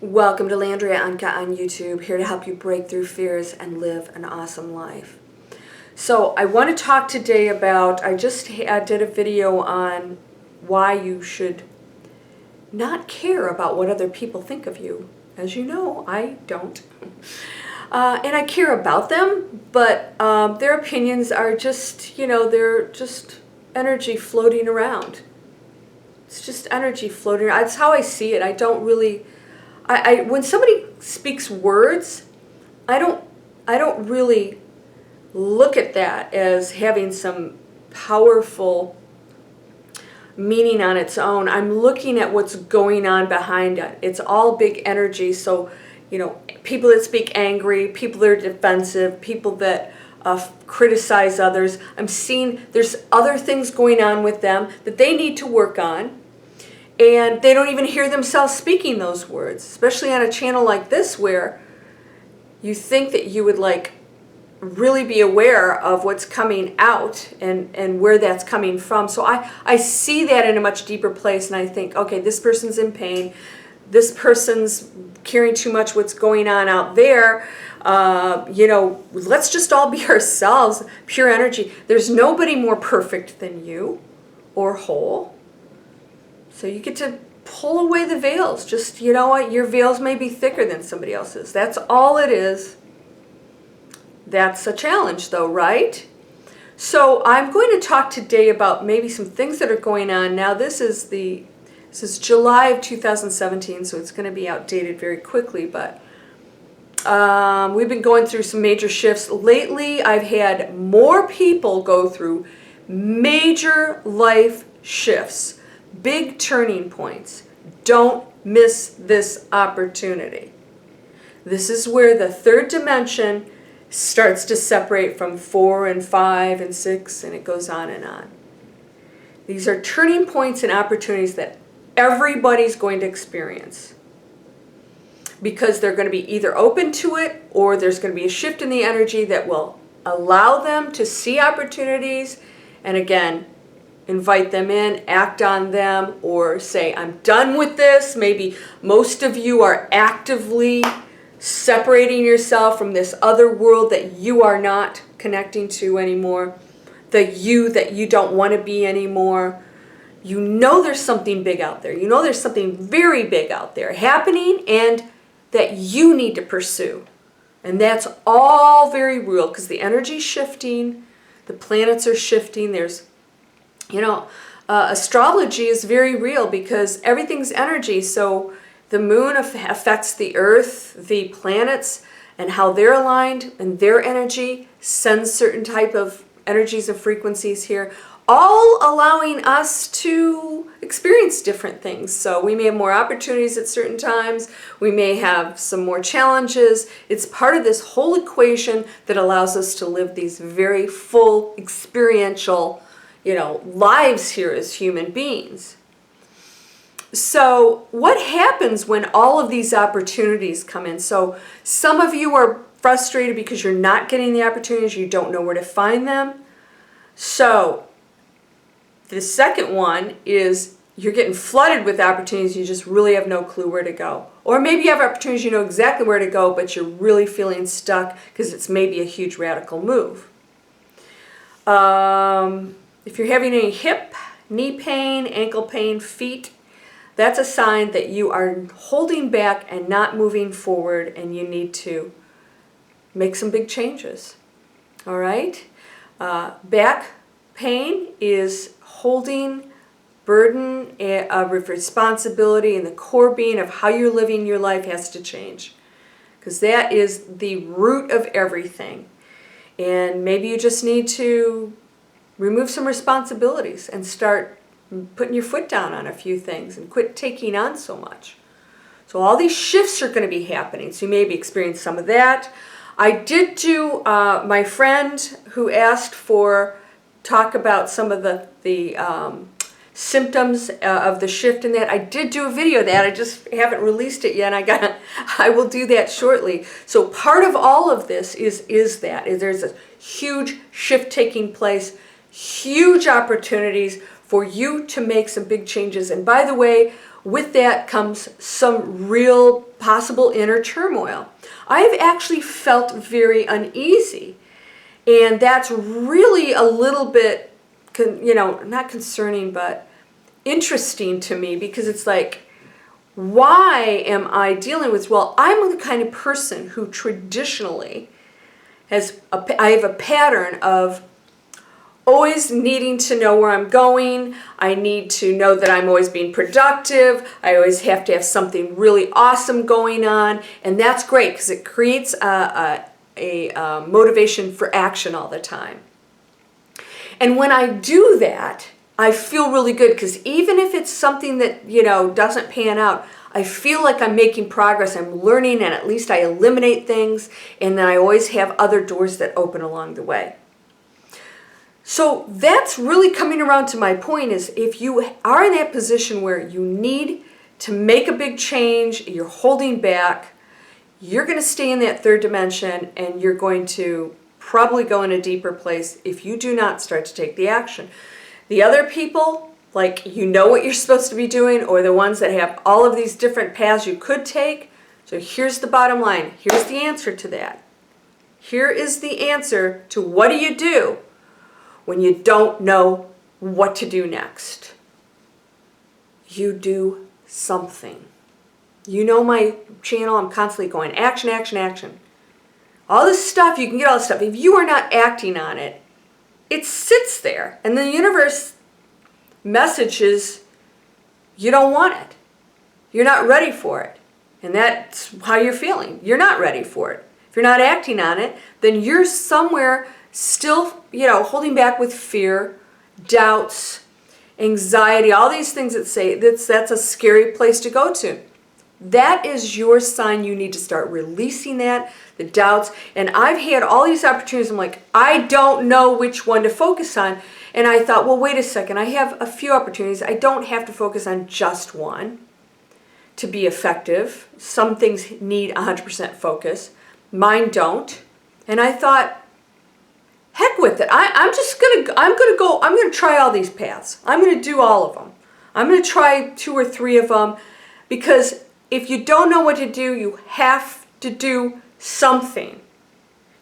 Welcome to Landria Anka on YouTube, here to help you break through fears and live an awesome life. So I want to talk today about, I just did a video on why you should not care about what other people think of you. As you know, I don't. And I care about them, but their opinions are just, they're just energy floating around. It's just energy floating around. That's how I see it. I don't really... when somebody speaks words, I don't really look at that as having some powerful meaning on its own. I'm looking at what's going on behind it. It's all big energy. So, people that speak angry, people that are defensive, people that criticize others, I'm seeing there's other things going on with them that they need to work on. And they don't even hear themselves speaking those words, especially on a channel like this where you think that you would really be aware of what's coming out and where that's coming from. So I see that in a much deeper place, and I think, okay, this person's in pain. This person's caring too much what's going on out there. Let's just all be ourselves, pure energy. There's nobody more perfect than you or whole. So you get to pull away the veils. Just, you know what, your veils may be thicker than somebody else's. That's all it is. That's a challenge though, right? So I'm going to talk today about maybe some things that are going on. Now this is July of 2017, so it's going to be outdated very quickly, but we've been going through some major shifts. Lately, I've had more people go through major life shifts. Big turning points. Don't miss this opportunity. This is where the third dimension starts to separate from 4 and 5 and 6, and it goes on and on. These are turning points and opportunities that everybody's going to experience because they're going to be either open to it or there's going to be a shift in the energy that will allow them to see opportunities and, again, invite them in, act on them, or say, I'm done with this. Maybe most of you are actively separating yourself from this other world that you are not connecting to anymore, the you that you don't want to be anymore. You know there's something big out there. You know there's something very big out there happening and that you need to pursue. And that's all very real because the energy's shifting, the planets are shifting, there's astrology is very real because everything's energy. So the moon affects the earth, the planets, and how they're aligned, and their energy sends certain type of energies and frequencies here, all allowing us to experience different things. So we may have more opportunities at certain times. We may have some more challenges. It's part of this whole equation that allows us to live these very full, experiential lives here as human beings. So what happens when all of these opportunities come in? So some of you are frustrated because you're not getting the opportunities, you don't know where to find them. So the second one is you're getting flooded with opportunities, you just really have no clue where to go. Or maybe you have opportunities, you know exactly where to go, but you're really feeling stuck because it's maybe a huge radical move. If you're having any hip, knee pain, ankle pain, feet, that's a sign that you are holding back and not moving forward, and you need to make some big changes. All right? Back pain is holding burden of responsibility, and the core being of how you're living your life has to change because that is the root of everything. And maybe you just need to remove some responsibilities and start putting your foot down on a few things and quit taking on so much. So all these shifts are going to be happening. So you maybe experience some of that. I did do, my friend who asked for talk about some of the symptoms of the shift in that. I did do a video of that. I just haven't released it yet. I will do that shortly. So part of all of this is there's a huge shift taking place, huge opportunities for you to make some big changes. And by the way, with that comes some real possible inner turmoil. I've actually felt very uneasy, and that's really a little bit, not concerning, but interesting to me, because it's like, why am I dealing with, well, I'm the kind of person who traditionally I have a pattern of always needing to know where I'm going. I need to know that I'm always being productive. I always have to have something really awesome going on, and that's great because it creates a motivation for action all the time. And when I do that, I feel really good, because even if it's something that, doesn't pan out, I feel like I'm making progress, I'm learning, and at least I eliminate things, and then I always have other doors that open along the way. So that's really coming around to my point, is if you are in that position where you need to make a big change, you're holding back, you're going to stay in that third dimension, and you're going to probably go in a deeper place if you do not start to take the action. The other people, like, what you're supposed to be doing, or the ones that have all of these different paths you could take. So here's the bottom line. Here's the answer to that. Here is the answer to what do you do when you don't know what to do next. You do something. My channel, I'm constantly going action, action, action. All this stuff, you can get all this stuff. If you are not acting on it, it sits there, and the universe messages you don't want it. You're not ready for it. And that's how you're feeling. You're not ready for it. If you're not acting on it, then you're somewhere still, holding back with fear, doubts, anxiety, all these things that say that's a scary place to go to. That is your sign you need to start releasing that, the doubts. And I've had all these opportunities. I'm like, I don't know which one to focus on. And I thought, well, wait a second. I have a few opportunities. I don't have to focus on just one to be effective. Some things need 100% focus. Mine don't. And I thought, heck with it. I'm going to try all these paths. I'm going to do all of them. I'm going to try 2 or 3 of them, because if you don't know what to do, you have to do something.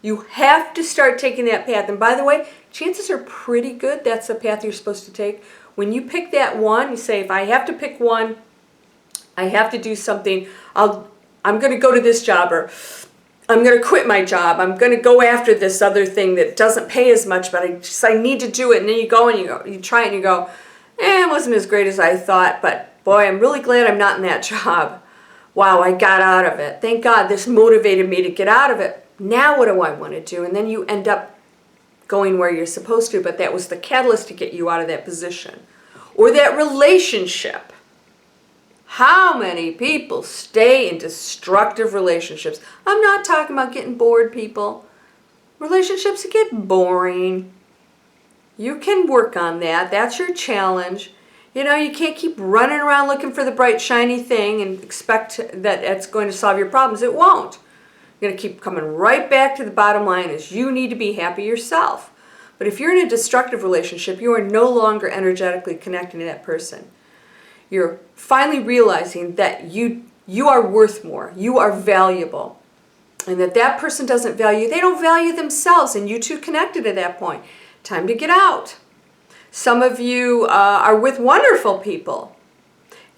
You have to start taking that path. And by the way, chances are pretty good that's the path you're supposed to take. When you pick that one, you say, if I have to pick one, I have to do something. I'm going to go to this job, or I'm going to quit my job. I'm going to go after this other thing that doesn't pay as much, but I need to do it. And then you go and you try it and you go, it wasn't as great as I thought, but boy, I'm really glad I'm not in that job. Wow, I got out of it. Thank God this motivated me to get out of it. Now what do I want to do? And then you end up going where you're supposed to, but that was the catalyst to get you out of that position. Or that relationship. How many people stay in destructive relationships? I'm not talking about getting bored, people. Relationships get boring. You can work on that. That's your challenge. You can't keep running around looking for the bright, shiny thing and expect that it's going to solve your problems. It won't. You're going to keep coming right back to the bottom line, is you need to be happy yourself. But if you're in a destructive relationship, you are no longer energetically connecting to that person. You're finally realizing that you are worth more. You are valuable. And that person doesn't value, they don't value themselves, and you two connected at that point. Time to get out. Some of you are with wonderful people.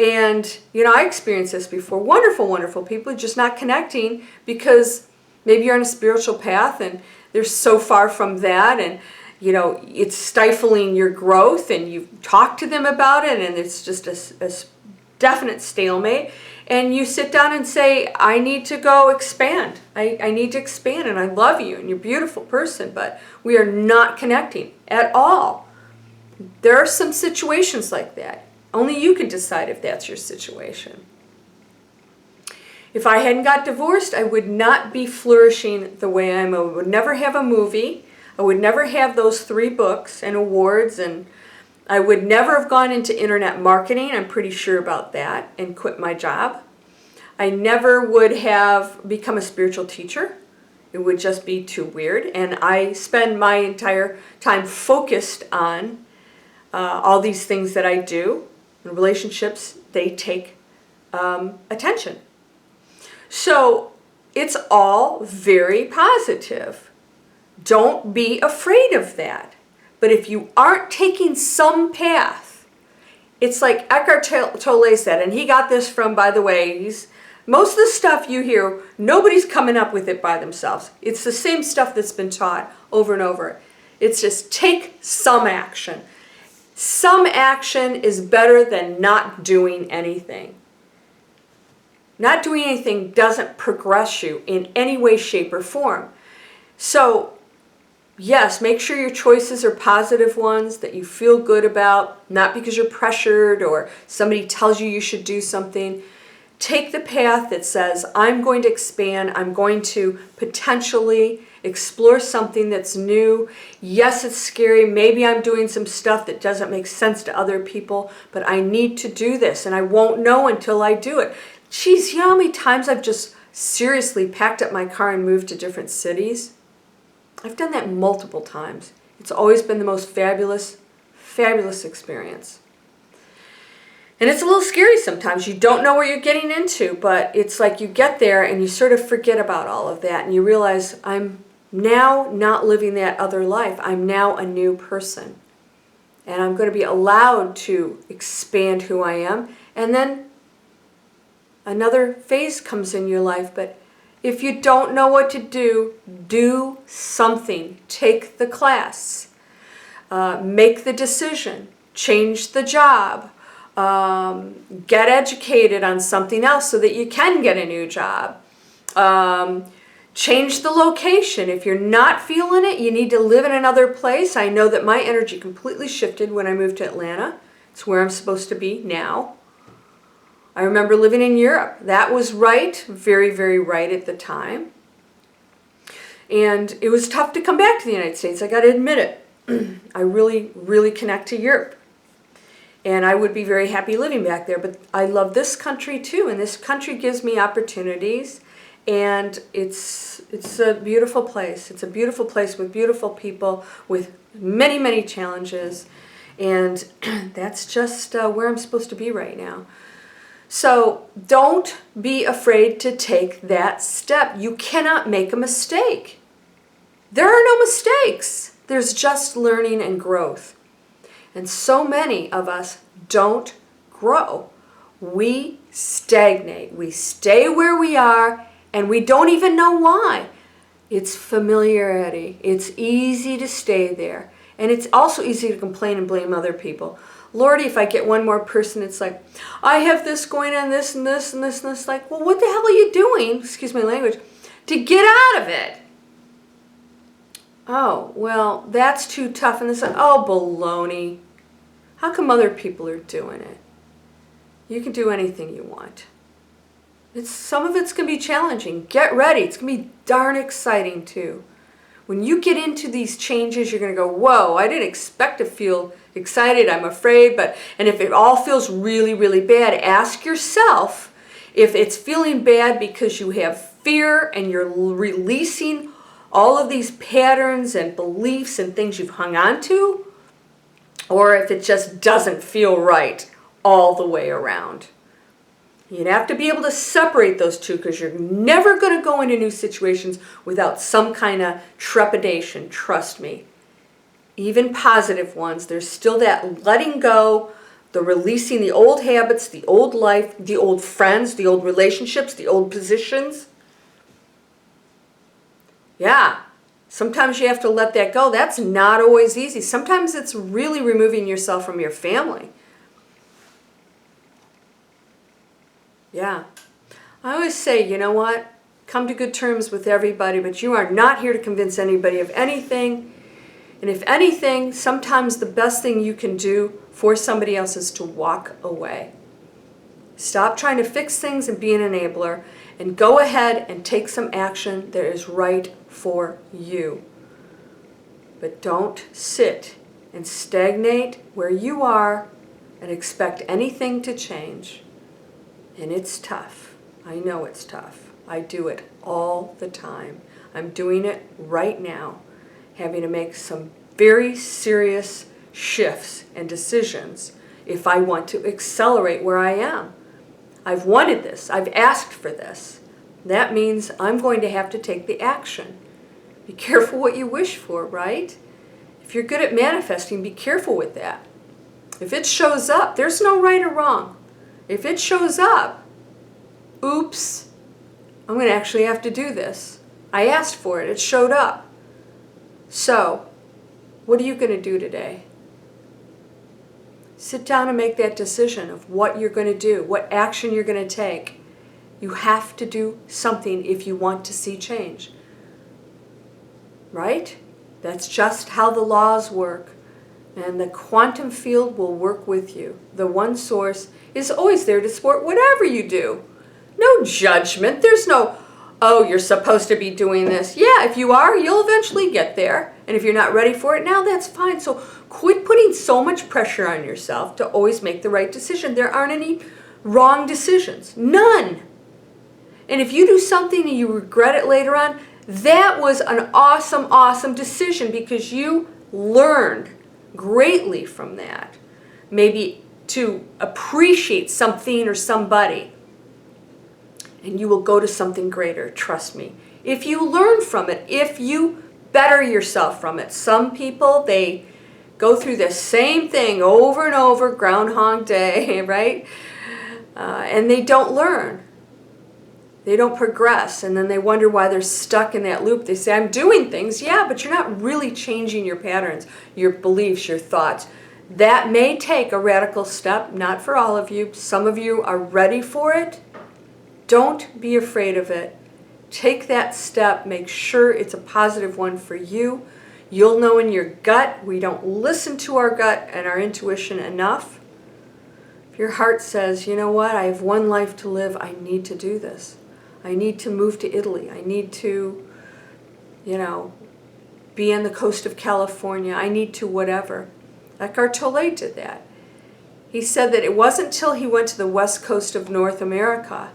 And, I experienced this before. Wonderful, wonderful people, just not connecting because maybe you're on a spiritual path and they're so far from that, and, it's stifling your growth, and you talk to them about it, and it's just a definite stalemate. And you sit down and say, I need to go expand. I need to expand, and I love you, and you're a beautiful person, but we are not connecting at all. There are some situations like that. Only you can decide if that's your situation. If I hadn't got divorced, I would not be flourishing the way I am. I would never have a movie. I would never have those 3 books and awards, and I would never have gone into internet marketing, I'm pretty sure about that, and quit my job. I never would have become a spiritual teacher. It would just be too weird. And I spend my entire time focused on all these things that I do. And relationships, they take attention. So it's all very positive. Don't be afraid of that. But if you aren't taking some path, it's like Eckhart Tolle said, and he got this from, by the way, most of the stuff you hear, nobody's coming up with it by themselves. It's the same stuff that's been taught over and over. It's just take some action. Some action is better than not doing anything. Not doing anything doesn't progress you in any way, shape, or form. So, yes, make sure your choices are positive ones that you feel good about, not because you're pressured or somebody tells you you should do something. Take the path that says, I'm going to expand, I'm going to potentially explore something that's new. Yes, it's scary. Maybe I'm doing some stuff that doesn't make sense to other people, but I need to do this, and I won't know until I do it. Geez, you know how many times I've just seriously packed up my car and moved to different cities? I've done that multiple times. It's always been the most fabulous, fabulous experience. And it's a little scary sometimes. You don't know what you're getting into, but it's like you get there and you sort of forget about all of that and you realize, I'm now not living that other life. I'm now a new person. And I'm going to be allowed to expand who I am. And then another phase comes in your life. But if you don't know what to do something. Take the class. Make the decision. Change the job. Get educated on something else so that you can get a new job. Change the location. If you're not feeling it, you need to live in another place. I know that my energy completely shifted when I moved to Atlanta. It's where I'm supposed to be now. I remember living in Europe. That was right, very, very right at the time. And it was tough to come back to the United States. I got to admit it. I really, really connect to Europe. And I would be very happy living back there. But I love this country too. And this country gives me opportunities. And it's a beautiful place. It's a beautiful place with beautiful people, with many, many challenges. And that's just where I'm supposed to be right now. So don't be afraid to take that step. You cannot make a mistake. There are no mistakes. There's just learning and growth. And so many of us don't grow. We stagnate. We stay where we are, and we don't even know why. It's familiarity. It's easy to stay there. And it's also easy to complain and blame other people. Lordy, if I get one more person, it's like, I have this going on, this and this and this and this. Like, well, what the hell are you doing, excuse my language, to get out of it? Oh, well, that's too tough. And this, oh, baloney. How come other people are doing it? You can do anything you want. Some of it's going to be challenging. Get ready. It's going to be darn exciting, too. When you get into these changes, you're going to go, whoa, I didn't expect to feel excited. I'm afraid. And if it all feels really, really bad, ask yourself if it's feeling bad because you have fear and you're releasing all of these patterns and beliefs and things you've hung on to, or if it just doesn't feel right all the way around. You'd have to be able to separate those two, because you're never going to go into new situations without some kind of trepidation, trust me. Even positive ones, there's still that letting go, the releasing the old habits, the old life, the old friends, the old relationships, the old positions. Yeah, sometimes you have to let that go. That's not always easy. Sometimes it's really removing yourself from your family. Yeah. I always say, you know what? Come to good terms with everybody, but you are not here to convince anybody of anything. And if anything, sometimes the best thing you can do for somebody else is to walk away. Stop trying to fix things and be an enabler, and go ahead and take some action that is right for you. But don't sit and stagnate where you are and expect anything to change. And it's tough. I know it's tough. I do it all the time. I'm doing it right now, having to make some very serious shifts and decisions if I want to accelerate where I am. I've wanted this. I've asked for this. That means I'm going to have to take the action. Be careful what you wish for, right? If you're good at manifesting, be careful with that. If it shows up, there's no right or wrong. If it shows up, oops, I'm going to actually have to do this. I asked for it. It showed up. So, what are you going to do today? Sit down and make that decision of what you're going to do, what action you're going to take. You have to do something if you want to see change. Right? That's just how the laws work. And the quantum field will work with you. The one source is always there to support whatever you do. No judgment. There's no, oh, you're supposed to be doing this. Yeah, if you are, you'll eventually get there. And if you're not ready for it now, that's fine. So quit putting so much pressure on yourself to always make the right decision. There aren't any wrong decisions. None. And if you do something and you regret it later on, that was an awesome, awesome decision because you learned greatly from that. Maybe to appreciate something or somebody. And you will go to something greater, trust me. If you learn from it, if you better yourself from it. Some people, they go through the same thing over and over, Groundhog Day, right? And they don't learn. They don't progress, and then they wonder why they're stuck in that loop. They say, I'm doing things, yeah, but you're not really changing your patterns, your beliefs, your thoughts. That may take a radical step, not for all of you. Some of you are ready for it. Don't be afraid of it. Take that step. Make sure it's a positive one for you. You'll know in your gut. We don't listen to our gut and our intuition enough. If your heart says, you know what, I have one life to live, I need to do this. I need to move to Italy. I need to, be on the coast of California. I need to whatever. Eckhart Tolle did that. He said that it wasn't until he went to the west coast of North America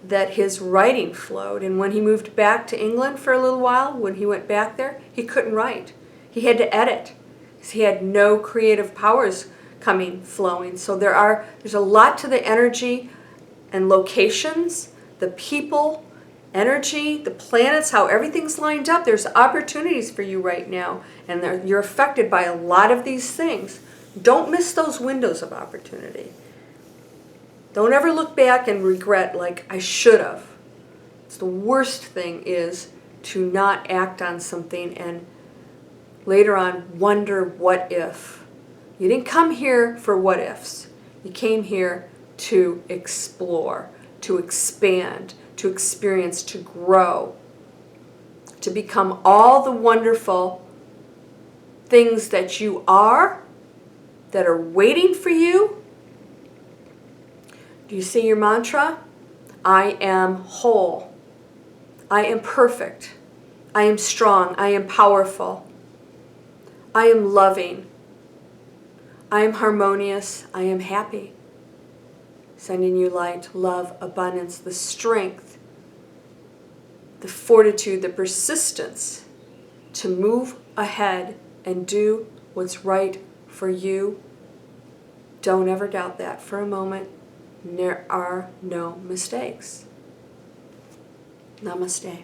that his writing flowed. And when he moved back to England for a little while, when he went back there, he couldn't write. He had to edit because he had no creative powers flowing. So there's a lot to the energy and locations, the people, energy, the planets, how everything's lined up. There's opportunities for you right now, and you're affected by a lot of these things. Don't miss those windows of opportunity. Don't ever look back and regret like, I should have. It's the worst thing is to not act on something and later on wonder what if. You didn't come here for what ifs. You came here to explore, to expand, to experience, to grow, to become all the wonderful things that you are, that are waiting for you. Do you see your mantra? I am whole. I am perfect. I am strong. I am powerful. I am loving. I am harmonious. I am happy. Sending you light, love, abundance, the strength, the fortitude, the persistence to move ahead and do what's right for you. Don't ever doubt that for a moment. There are no mistakes. Namaste.